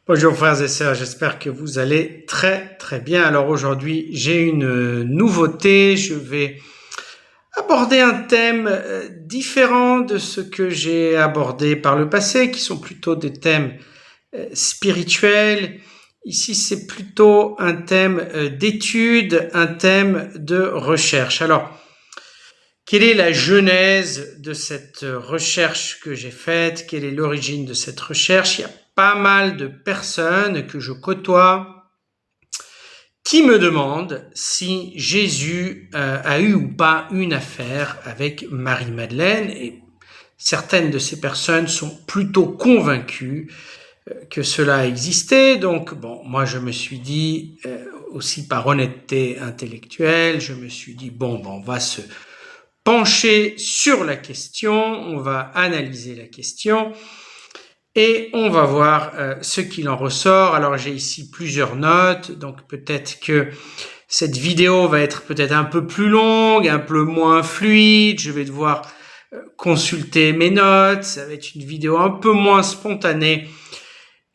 Bonjour frères et sœurs, j'espère que vous allez très très bien. Alors aujourd'hui j'ai une nouveauté, je vais aborder un thème différent de ce que j'ai abordé par le passé, qui sont plutôt des thèmes spirituels. Ici c'est plutôt un thème d'étude, un thème de recherche. Alors, quelle est la genèse de cette recherche que j'ai faite? Quelle est l'origine de cette recherche? Il y a pas mal de personnes que je côtoie qui me demandent si Jésus a eu ou pas une affaire avec Marie-Madeleine, et certaines de ces personnes sont plutôt convaincues que cela a existé. Donc bon, moi je me suis dit, aussi par honnêteté intellectuelle, je me suis dit bon, on va se pencher sur la question, on va analyser la question et on va voir ce qu'il en ressort. Alors j'ai ici plusieurs notes, donc peut-être que cette vidéo va être peut-être un peu plus longue, un peu moins fluide, je vais devoir consulter mes notes, ça va être une vidéo un peu moins spontanée,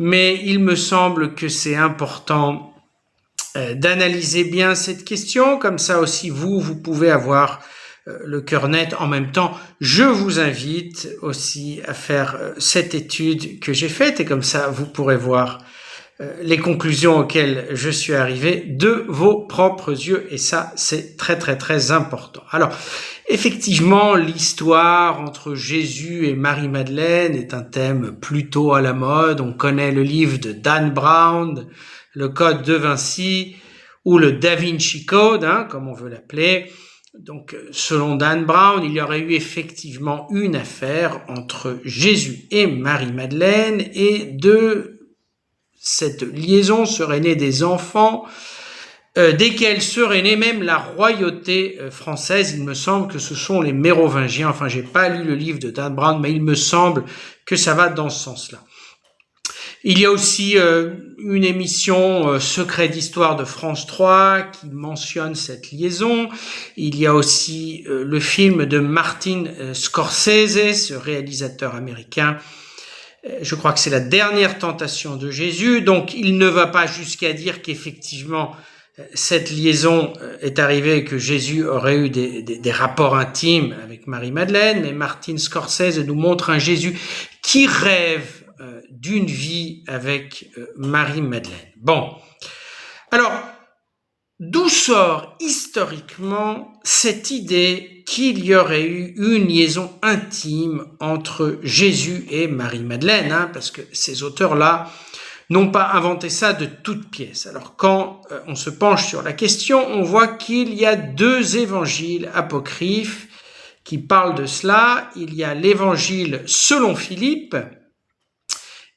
mais il me semble que c'est important d'analyser bien cette question, comme ça aussi vous pouvez avoir le cœur net. En même temps, je vous invite aussi à faire cette étude que j'ai faite, et comme ça vous pourrez voir les conclusions auxquelles je suis arrivé de vos propres yeux, et ça c'est très très très important. Alors effectivement, l'histoire entre Jésus et Marie-Madeleine est un thème plutôt à la mode. On connaît le livre de Dan Brown, le Code de Vinci, ou le Da Vinci Code, comme on veut l'appeler. Donc, selon Dan Brown, il y aurait eu effectivement une affaire entre Jésus et Marie-Madeleine, et de cette liaison seraient nés des enfants, desquels serait née même la royauté française. Il me semble que ce sont les Mérovingiens. Enfin, j'ai pas lu le livre de Dan Brown, mais il me semble que ça va dans ce sens-là. Il y a aussi une émission Secret d'Histoire de France 3 qui mentionne cette liaison. Il y a aussi le film de Martin Scorsese, ce réalisateur américain. Je crois que c'est La Dernière Tentation de Jésus. Donc, il ne va pas jusqu'à dire qu'effectivement, cette liaison est arrivée et que Jésus aurait eu des rapports intimes avec Marie-Madeleine, mais Martin Scorsese nous montre un Jésus qui rêve d'une vie avec Marie-Madeleine. Bon, alors, d'où sort historiquement cette idée qu'il y aurait eu une liaison intime entre Jésus et Marie-Madeleine, parce que ces auteurs-là n'ont pas inventé ça de toutes pièces. Alors quand on se penche sur la question, on voit qu'il y a deux évangiles apocryphes qui parlent de cela. Il y a l'évangile selon Philippe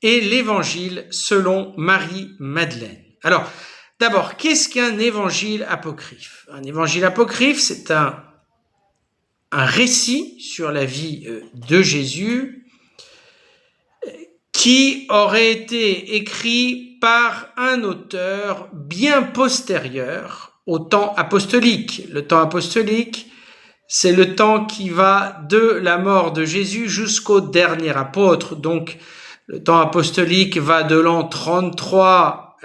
et l'évangile selon Marie-Madeleine. Alors, d'abord, qu'est-ce qu'un évangile apocryphe? Un évangile apocryphe, c'est un récit sur la vie de Jésus qui aurait été écrit par un auteur bien postérieur au temps apostolique. Le temps apostolique, c'est le temps qui va de la mort de Jésus jusqu'au dernier apôtre. Donc, le temps apostolique va de l'an 33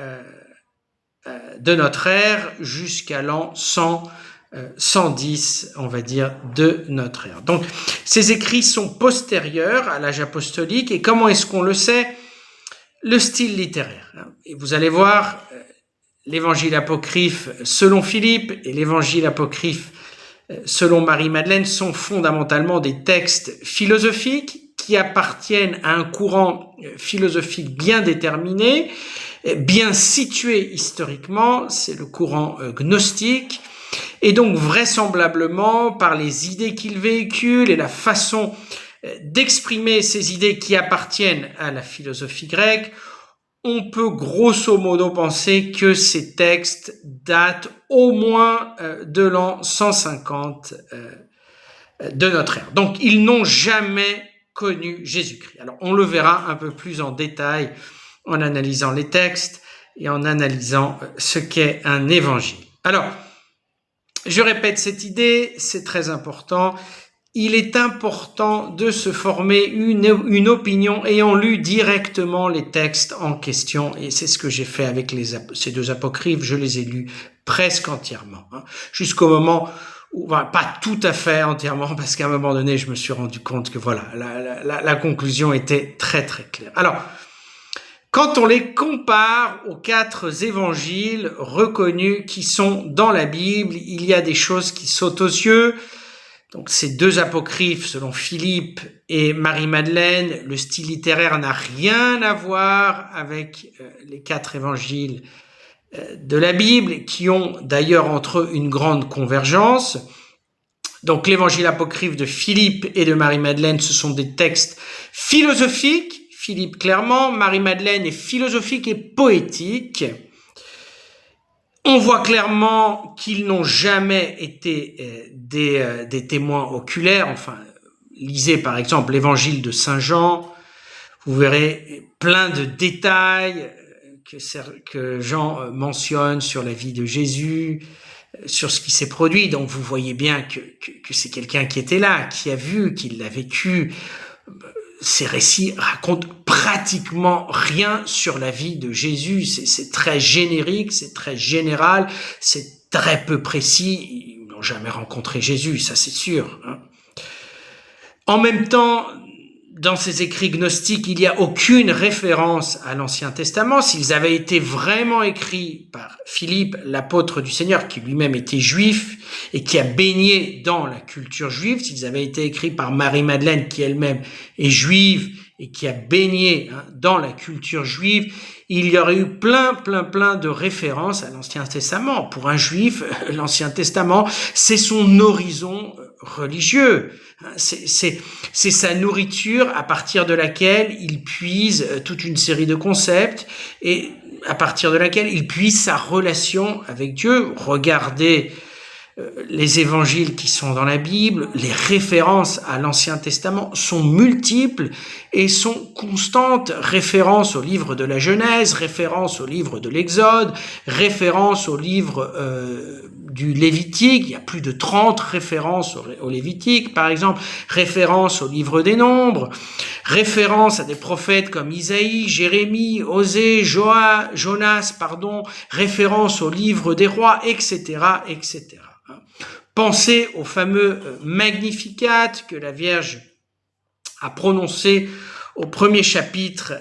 de notre ère jusqu'à l'an 110, on va dire, de notre ère. Donc, ces écrits sont postérieurs à l'âge apostolique. Et comment est-ce qu'on le sait? Le style littéraire. Et vous allez voir, l'évangile apocryphe selon Philippe et l'évangile apocryphe selon Marie-Madeleine sont fondamentalement des textes philosophiques qui appartiennent à un courant philosophique bien déterminé, bien situé historiquement, c'est le courant gnostique, et donc vraisemblablement par les idées qu'il véhicule et la façon d'exprimer ces idées qui appartiennent à la philosophie grecque, on peut grosso modo penser que ces textes datent au moins de l'an 150 de notre ère. Donc, ils n'ont jamais connu Jésus-Christ. Alors, on le verra un peu plus en détail en analysant les textes et en analysant ce qu'est un évangile. Alors, je répète cette idée, c'est très important. il est important de se former une opinion ayant lu directement les textes en question. Et c'est ce que j'ai fait avec ces deux apocryphes. Je les ai lus presque entièrement, jusqu'au moment où, pas tout à fait entièrement, parce qu'à un moment donné, je me suis rendu compte que voilà, la conclusion était très très claire. Alors, quand on les compare aux 4 évangiles reconnus qui sont dans la Bible, il y a des choses qui sautent aux yeux. Donc ces 2 apocryphes, selon Philippe et Marie-Madeleine, le style littéraire n'a rien à voir avec les 4 évangiles de la Bible, qui ont d'ailleurs entre eux une grande convergence. Donc l'évangile apocryphe de Philippe et de Marie-Madeleine, ce sont des textes philosophiques. Philippe clairement, Marie-Madeleine est philosophique et poétique. On voit clairement qu'ils n'ont jamais été des témoins oculaires. Enfin, lisez par exemple l'évangile de Saint Jean. Vous verrez plein de détails que Jean mentionne sur la vie de Jésus, sur ce qui s'est produit. Donc vous voyez bien que c'est quelqu'un qui était là, qui a vu, qui l'a vécu. Ces récits racontent pratiquement rien sur la vie de Jésus. C'est très générique, c'est très général, c'est très peu précis. Ils n'ont jamais rencontré Jésus, ça c'est sûr. En même temps, dans ces écrits gnostiques, il n'y a aucune référence à l'Ancien Testament. S'ils avaient été vraiment écrits par Philippe, l'apôtre du Seigneur, qui lui-même était juif et qui a baigné dans la culture juive, s'ils avaient été écrits par Marie-Madeleine, qui elle-même est juive et qui a baigné dans la culture juive, il y aurait eu plein de références à l'Ancien Testament. Pour un juif, l'Ancien Testament, c'est son horizon religieux. C'est sa nourriture à partir de laquelle il puise toute une série de concepts et à partir de laquelle il puise sa relation avec Dieu. Regardez les évangiles qui sont dans la Bible, les références à l'Ancien Testament sont multiples et sont constantes. Références au livre de la Genèse, références au livre de l'Exode, références au livre du Lévitique. Il y a plus de 30 références au Lévitique, par exemple. Références au livre des Nombres, références à des prophètes comme Isaïe, Jérémie, Osée, Jonas, références au livre des rois, etc., etc. Pensez au fameux Magnificat que la Vierge a prononcé au premier chapitre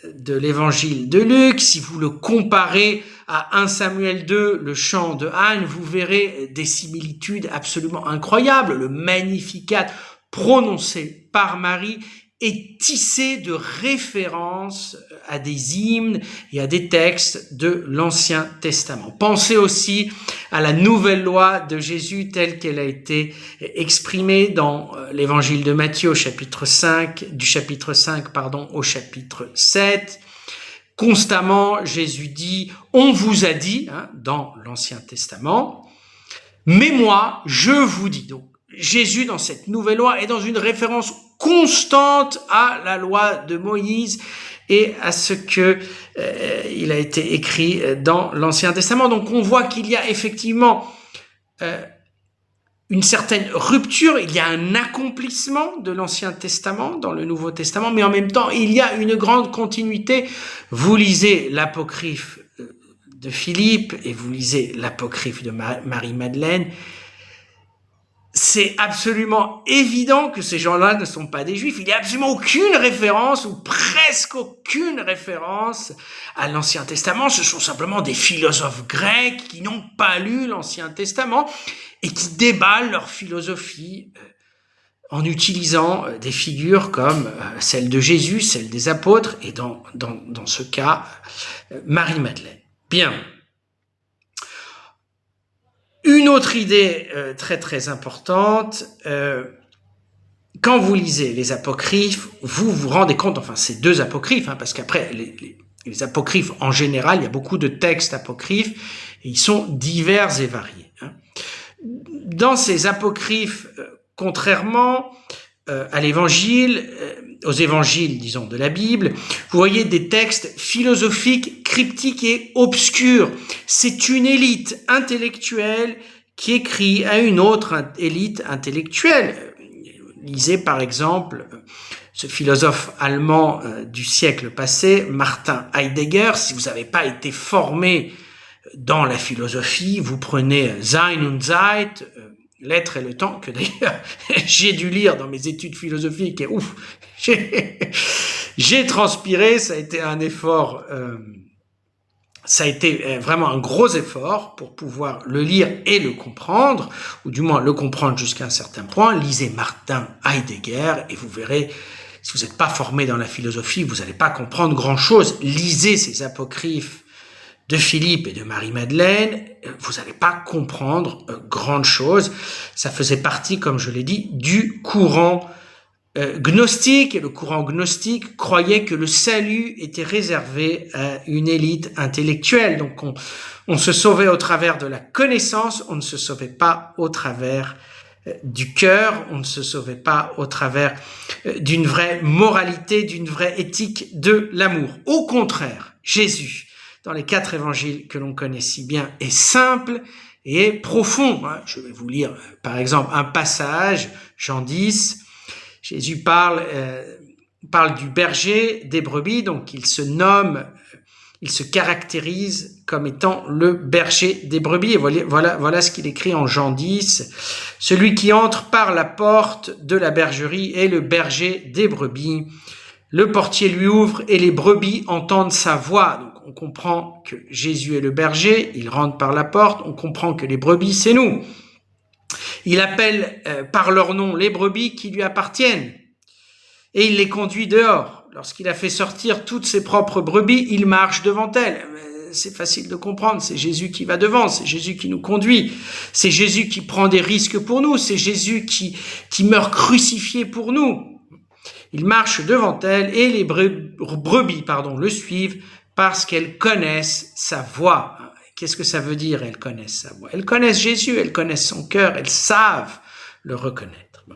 de l'évangile de Luc. Si vous le comparez à 1 Samuel 2, le chant de Anne, vous verrez des similitudes absolument incroyables. Le Magnificat prononcé par Marie est tissé de références à des hymnes et à des textes de l'Ancien Testament. Pensez aussi à la nouvelle loi de Jésus telle qu'elle a été exprimée dans l'évangile de Matthieu du chapitre 5 au chapitre 7. Constamment, Jésus dit, on vous a dit, dans l'Ancien Testament, mais moi, je vous dis. Donc, Jésus, dans cette nouvelle loi, est dans une référence constante à la loi de Moïse et à ce que il a été écrit dans l'Ancien Testament. Donc on voit qu'il y a effectivement une certaine rupture, il y a un accomplissement de l'Ancien Testament dans le Nouveau Testament, mais en même temps il y a une grande continuité. Vous lisez l'apocryphe de Philippe et vous lisez l'apocryphe de Marie-Madeleine, c'est absolument évident que ces gens-là ne sont pas des juifs. Il n'y a absolument aucune référence, ou presque aucune référence à l'Ancien Testament. Ce sont simplement des philosophes grecs qui n'ont pas lu l'Ancien Testament et qui déballent leur philosophie en utilisant des figures comme celle de Jésus, celle des apôtres, et dans ce cas, Marie-Madeleine. Bien. Une autre idée très importante, quand vous lisez les apocryphes, vous vous rendez compte, enfin ces 2 apocryphes, parce qu'après les apocryphes en général, il y a beaucoup de textes apocryphes, et ils sont divers et variés. Dans ces apocryphes, contrairement à l'évangile, aux évangiles, disons, de la Bible, vous voyez des textes philosophiques, cryptiques et obscurs. C'est une élite intellectuelle qui écrit à une autre élite intellectuelle. Lisez par exemple ce philosophe allemand du siècle passé, Martin Heidegger. Si vous n'avez pas été formé dans la philosophie, vous prenez Sein und Zeit, l'être et le temps, que d'ailleurs j'ai dû lire dans mes études philosophiques, et ouf, j'ai transpiré, ça a été un effort, ça a été vraiment un gros effort pour pouvoir le lire et le comprendre, ou du moins le comprendre jusqu'à un certain point. Lisez Martin Heidegger et vous verrez, si vous n'êtes pas formé dans la philosophie, vous n'allez pas comprendre grand-chose. Lisez ces apocryphes de Philippe et de Marie-Madeleine, vous n'allez pas comprendre grande chose. Ça faisait partie, comme je l'ai dit, du courant gnostique, et le courant gnostique croyait que le salut était réservé à une élite intellectuelle. Donc on se sauvait au travers de la connaissance, on ne se sauvait pas au travers du cœur, on ne se sauvait pas au travers d'une vraie moralité, d'une vraie éthique de l'amour. Au contraire, Jésus, dans les 4 évangiles que l'on connaît si bien, est simple et est profond. Je vais vous lire par exemple un passage, Jean 10, Jésus parle du berger des brebis, donc il se nomme, il se caractérise comme étant le berger des brebis. Et voilà ce qu'il écrit en Jean 10. Celui qui entre par la porte de la bergerie est le berger des brebis. Le portier lui ouvre et les brebis entendent sa voix. Donc on comprend que Jésus est le berger, il rentre par la porte, on comprend que les brebis c'est nous. Il appelle par leur nom les brebis qui lui appartiennent et il les conduit dehors. Lorsqu'il a fait sortir toutes ses propres brebis, il marche devant elles. C'est facile de comprendre, c'est Jésus qui va devant, c'est Jésus qui nous conduit, c'est Jésus qui prend des risques pour nous, c'est Jésus qui meurt crucifié pour nous. Il marche devant elles et les brebis le suivent parce qu'elles connaissent sa voix. Qu'est-ce que ça veut dire, elles connaissent sa voix? Elles connaissent Jésus, elles connaissent son cœur, elles savent le reconnaître.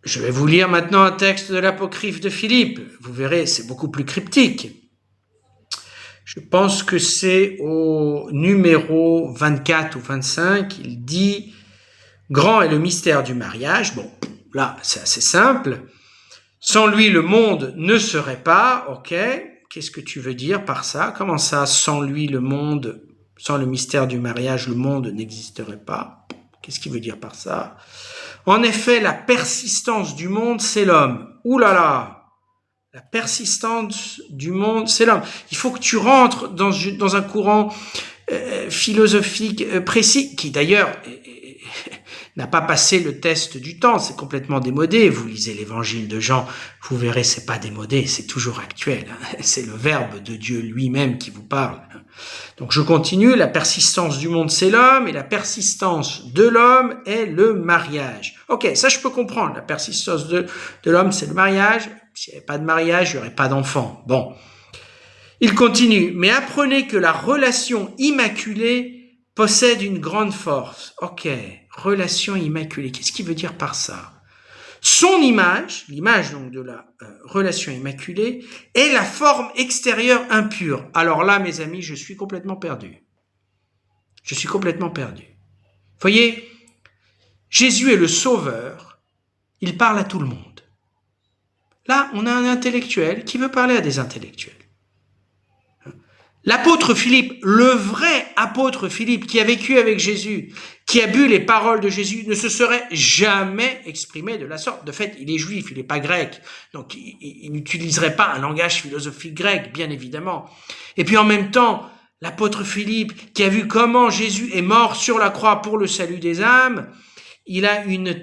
Je vais vous lire maintenant un texte de l'apocryphe de Philippe. Vous verrez, c'est beaucoup plus cryptique. Je pense que c'est au numéro 24 ou 25, il dit « Grand est le mystère du mariage ». Bon, là, c'est assez simple. Sans lui, le monde ne serait pas, ok. Qu'est-ce que tu veux dire par ça? Comment ça, sans lui, le monde, sans le mystère du mariage, le monde n'existerait pas? Qu'est-ce qu'il veut dire par ça? En effet, la persistance du monde, c'est l'homme. Ouh là là! La persistance du monde, c'est l'homme. Il faut que tu rentres dans un courant philosophique précis, qui d'ailleurs n'a pas passé le test du temps, c'est complètement démodé. Vous lisez l'évangile de Jean, vous verrez, c'est pas démodé, c'est toujours actuel. C'est le Verbe de Dieu lui-même qui vous parle. Donc je continue, la persistance du monde c'est l'homme, et la persistance de l'homme est le mariage. Ok, ça je peux comprendre, la persistance de l'homme c'est le mariage, s'il n'y avait pas de mariage, il n'y aurait pas d'enfant. Bon, il continue, mais apprenez que la relation immaculée possède une grande force. Ok, relation immaculée, qu'est-ce qu'il veut dire par ça? Son image, l'image donc de la relation immaculée, est la forme extérieure impure. Alors là, mes amis, je suis complètement perdu. Je suis complètement perdu. Voyez, Jésus est le sauveur, il parle à tout le monde. Là, on a un intellectuel qui veut parler à des intellectuels. L'apôtre Philippe, le vrai apôtre Philippe qui a vécu avec Jésus, qui a bu les paroles de Jésus, ne se serait jamais exprimé de la sorte. De fait, il est juif, il n'est pas grec, donc il n'utiliserait pas un langage philosophique grec, bien évidemment. Et puis en même temps, l'apôtre Philippe, qui a vu comment Jésus est mort sur la croix pour le salut des âmes, il a un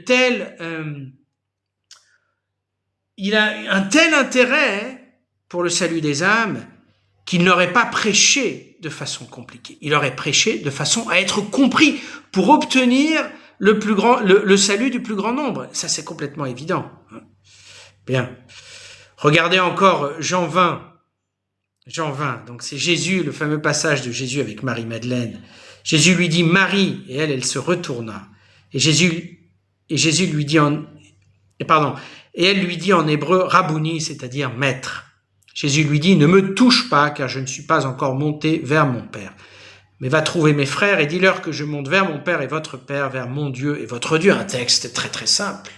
tel intérêt pour le salut des âmes qu'il n'aurait pas prêché de façon compliquée. Il aurait prêché de façon à être compris pour obtenir le salut du plus grand nombre. Ça, c'est complètement évident. Bien. Regardez encore Jean 20. Jean 20. Donc, c'est Jésus, le fameux passage de Jésus avec Marie-Madeleine. Jésus lui dit Marie, et elle se retourna. Et Jésus lui dit et elle lui dit en hébreu Rabouni, c'est-à-dire maître. Jésus lui dit, ne me touche pas, car je ne suis pas encore monté vers mon Père. Mais va trouver mes frères et dis-leur que je monte vers mon Père et votre Père, vers mon Dieu et votre Dieu. Un texte très très simple.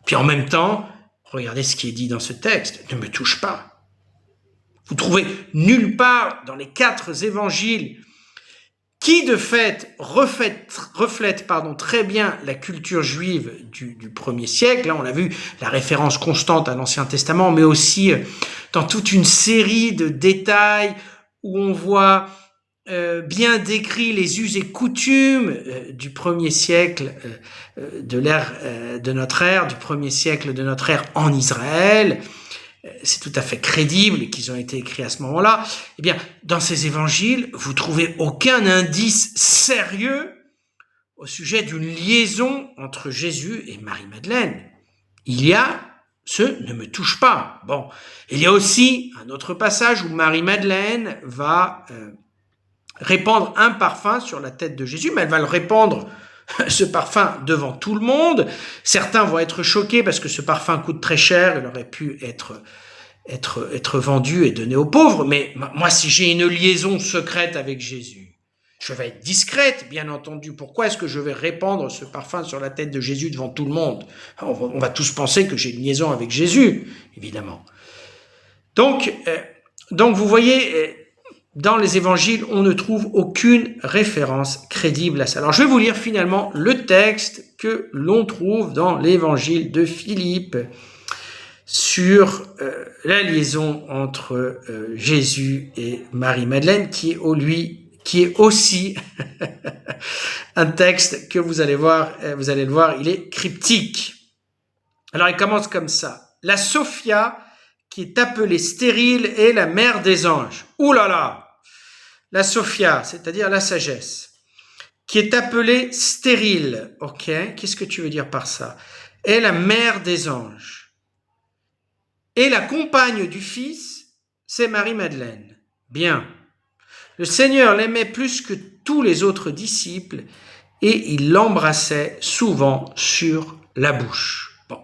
Puis en même temps, regardez ce qui est dit dans ce texte, ne me touche pas. Vous trouvez nulle part dans les 4 évangiles qui de fait reflète très bien la culture juive du 1er siècle. Là, on a vu la référence constante à l'Ancien Testament, mais aussi dans toute une série de détails où on voit bien décrit les us et coutumes du 1er siècle de l'ère de notre ère, du 1er siècle de notre ère en Israël. C'est tout à fait crédible qu'ils ont été écrits à ce moment-là. Eh bien, dans ces évangiles, vous trouvez aucun indice sérieux au sujet d'une liaison entre Jésus et Marie-Madeleine. Il y a ce « ne me touche pas ». Bon, il y a aussi un autre passage où Marie-Madeleine va répandre un parfum sur la tête de Jésus, mais elle va le répandre, ce parfum, devant tout le monde. Certains vont être choqués parce que ce parfum coûte très cher, il aurait pu être vendu et donné aux pauvres, mais moi, si j'ai une liaison secrète avec Jésus, je vais être discrète, bien entendu. Pourquoi est-ce que je vais répandre ce parfum sur la tête de Jésus devant tout le monde? On va tous penser que j'ai une liaison avec Jésus, évidemment. Donc vous voyez, dans les évangiles, on ne trouve aucune référence crédible à ça. Alors, je vais vous lire finalement le texte que l'on trouve dans l'évangile de Philippe sur la liaison entre Jésus et Marie-Madeleine, qui est aussi un texte que vous allez le voir, il est cryptique. Alors, il commence comme ça. La Sophia, qui est appelée stérile, est la mère des anges. Ouh là là! La Sophia, c'est-à-dire la sagesse, qui est appelée stérile. Ok, qu'est-ce que tu veux dire par ça? Est la mère des anges. Et la compagne du Fils, c'est Marie-Madeleine. Bien. Le Seigneur l'aimait plus que tous les autres disciples et il l'embrassait souvent sur la bouche. Bon.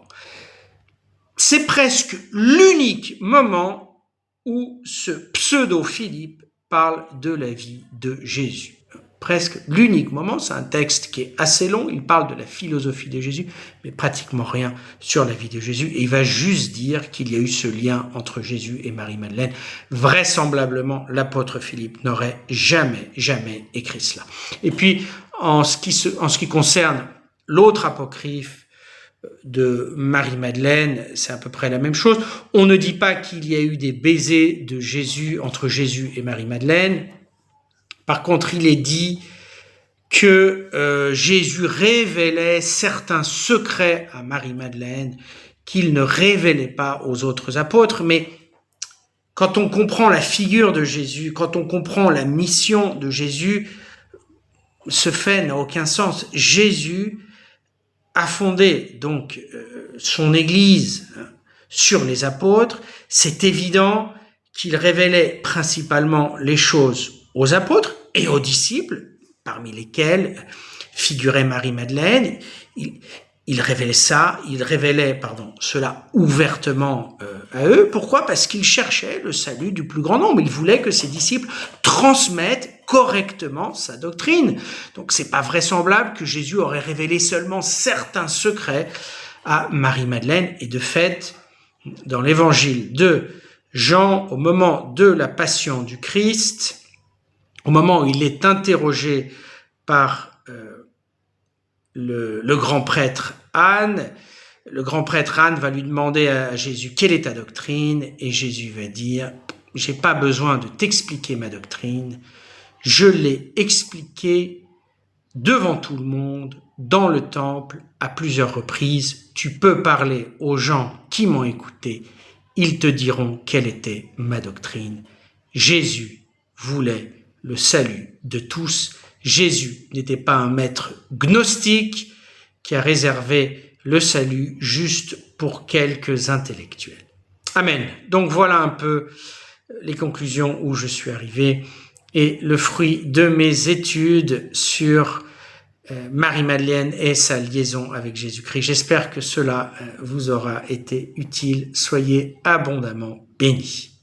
C'est presque l'unique moment où ce pseudo-Philippe parle de la vie de Jésus. Presque l'unique moment, c'est un texte qui est assez long, il parle de la philosophie de Jésus, mais pratiquement rien sur la vie de Jésus, et il va juste dire qu'il y a eu ce lien entre Jésus et Marie-Madeleine. Vraisemblablement, l'apôtre Philippe n'aurait jamais écrit cela. Et puis, en ce qui concerne l'autre apocryphe de Marie-Madeleine, c'est à peu près la même chose. On ne dit pas qu'il y a eu des baisers de Jésus entre Jésus et Marie-Madeleine. Par contre, il est dit que Jésus révélait certains secrets à Marie-Madeleine qu'il ne révélait pas aux autres apôtres. Mais quand on comprend la figure de Jésus, quand on comprend la mission de Jésus, ce fait n'a aucun sens. Jésus a fondé donc son Église sur les apôtres. C'est évident qu'il révélait principalement les choses aux apôtres et aux disciples, parmi lesquels figurait Marie-Madeleine. Il révélait cela ouvertement à eux. Pourquoi? Parce qu'il cherchait le salut du plus grand nombre. Il voulait que ses disciples transmettent correctement sa doctrine. Donc c'est pas vraisemblable que Jésus aurait révélé seulement certains secrets à Marie-Madeleine. Et de fait, dans l'évangile de Jean, au moment de la passion du Christ, au moment où il est interrogé par le grand prêtre Anne, le grand prêtre Anne va lui demander à Jésus quelle est ta doctrine, et Jésus va dire j'ai pas besoin de t'expliquer ma doctrine, je l'ai expliquée devant tout le monde, dans le temple, à plusieurs reprises. Tu peux parler aux gens qui m'ont écouté, ils te diront quelle était ma doctrine. Jésus voulait le salut de tous. Jésus n'était pas un maître gnostique qui a réservé le salut juste pour quelques intellectuels. Amen. Donc voilà un peu les conclusions où je suis arrivé et le fruit de mes études sur Marie-Madeleine et sa liaison avec Jésus-Christ. J'espère que cela vous aura été utile. Soyez abondamment bénis.